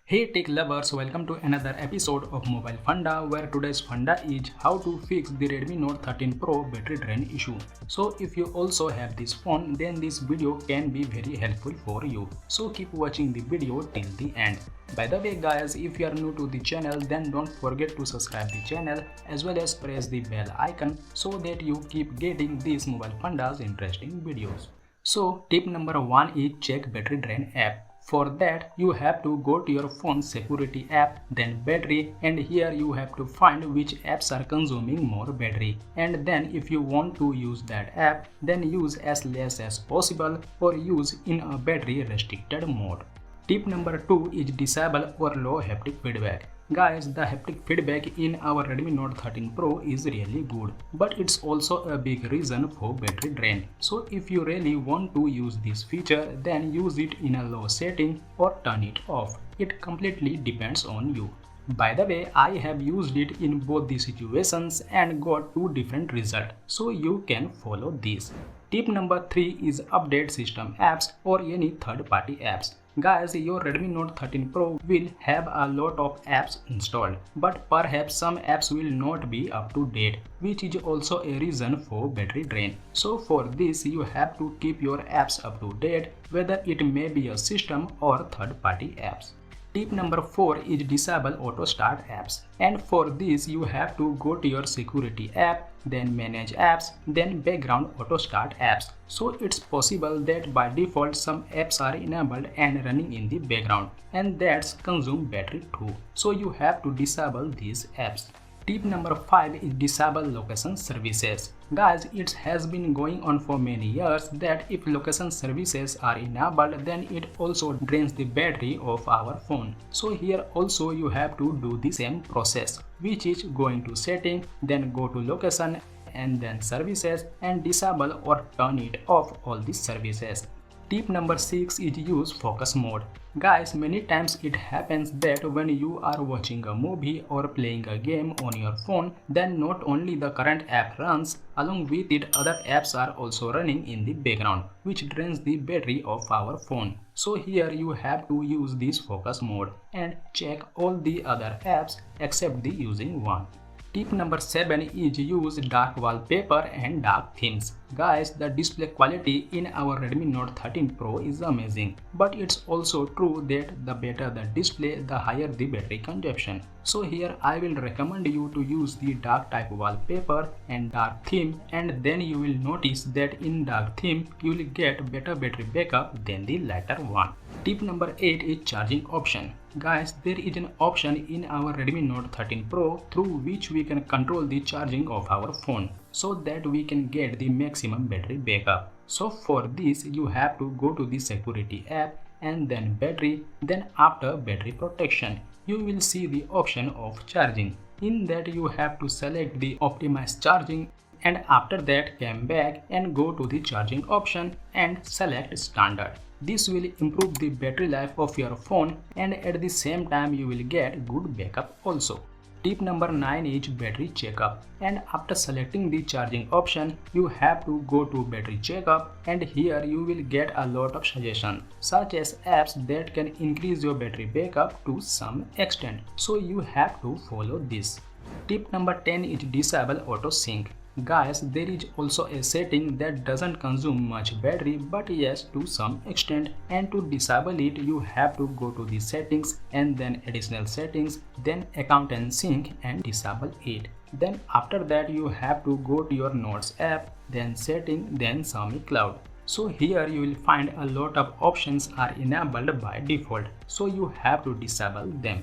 Hey tech lovers, welcome to another episode of Mobile Funda, where today's funda is how to fix the Redmi Note 13 Pro battery drain issue. So if you also have this phone, then this video can be very helpful for you. So keep watching the video till the end. By the way guys, if you are new to the channel, then don't forget to subscribe the channel as well as press the bell icon so that you keep getting these Mobile Funda's interesting videos. So tip number 1 is check battery drain app. For that, you have to go to your phone's security app, then battery, and here you have to find which apps are consuming more battery. And then if you want to use that app, then use as less as possible or use in a battery restricted mode. Tip number 2 is disable or low haptic feedback. Guys, the haptic feedback in our Redmi Note 13 Pro is really good, but it's also a big reason for battery drain. So if you really want to use this feature, then use it in a low setting or turn it off. It completely depends on you. By the way, I have used it in both the situations and got two different results, so you can follow this. Tip number 3 is update system apps or any third-party apps. Guys, your Redmi Note 13 Pro will have a lot of apps installed, but perhaps some apps will not be up to date, which is also a reason for battery drain. So for this, you have to keep your apps up to date, whether it may be a system or third-party apps. Tip number 4 is disable auto start apps, and for this you have to go to your security app, then manage apps, then background auto start apps. So it's possible that by default some apps are enabled and running in the background, and that's consume battery too. So you have to disable these apps. Tip number 5 is disable location services. Guys, it has been going on for many years that if location services are enabled, then it also drains the battery of our phone. So here also you have to do the same process, which is going to setting, then go to location and then services and disable or turn it off all these services. Tip number 6 is use focus mode. Guys, many times it happens that when you are watching a movie or playing a game on your phone, then not only the current app runs, along with it other apps are also running in the background, which drains the battery of our phone. So here you have to use this focus mode and check all the other apps except the using one. Tip number 7 is use dark wallpaper and dark themes. Guys, the display quality in our Redmi Note 13 Pro is amazing, but it's also true that the better the display, the higher the battery consumption. So here I will recommend you to use the dark type wallpaper and dark theme, and then you will notice that in dark theme you will get better battery backup than the lighter one. Tip number 8 is charging option. Guys, there is an option in our Redmi Note 13 Pro through which we can control the charging of our phone so that we can get the maximum battery backup. So for this you have to go to the security app and then battery, then after battery protection you will see the option of charging. In that you have to select the optimize charging, and after that come back and go to the charging option and select standard. This will improve the battery life of your phone, and at the same time you will get good backup also. Tip number 9 is battery checkup, and after selecting the charging option you have to go to battery checkup, and here you will get a lot of suggestions such as apps that can increase your battery backup to some extent, so you have to follow this. Tip number 10 is disable auto sync. Guys, there is also a setting that doesn't consume much battery, but yes, to some extent, and to disable it you have to go to the settings and then additional settings, then account and sync and disable it. Then after that you have to go to your Notes app, then setting, then Xiaomi Cloud. So here you will find a lot of options are enabled by default, so you have to disable them.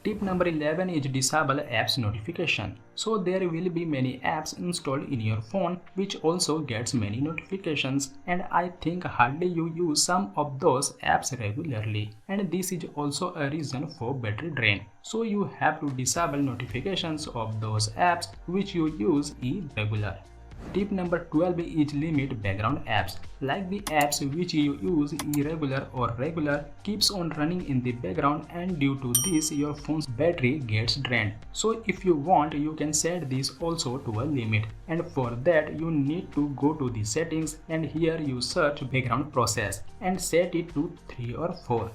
Tip number 11 is disable apps notification. So there will be many apps installed in your phone which also gets many notifications, and I think hardly you use some of those apps regularly, and this is also a reason for battery drain. So you have to disable notifications of those apps which you use irregular. Tip number 12 is limit background apps. Like the apps which you use irregular or regular keeps on running in the background, and due to this your phone's battery gets drained. So if you want you can set this also to a limit, and for that you need to go to the settings, and here you search background process and set it to 3 or 4.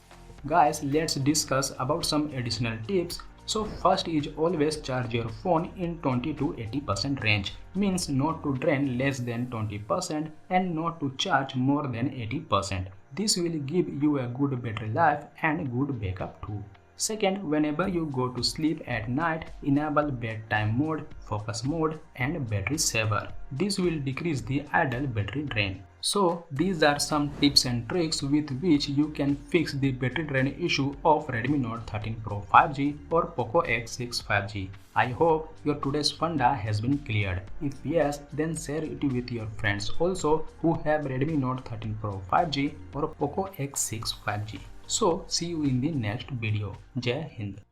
guys, let's discuss about some additional tips. So first is always charge your phone in 20 to 80% range, means not to drain less than 20% and not to charge more than 80%. This will give you a good battery life and good backup too. Second, whenever you go to sleep at night, enable bedtime mode, focus mode and battery saver. This will decrease the idle battery drain. So these are some tips and tricks with which you can fix the battery drain issue of Redmi Note 13 Pro 5G or Poco X6 5G. I hope your today's Funda has been cleared. If yes, then share it with your friends also who have Redmi Note 13 Pro 5G or Poco X6 5G. So see you in the next video. Jai Hind.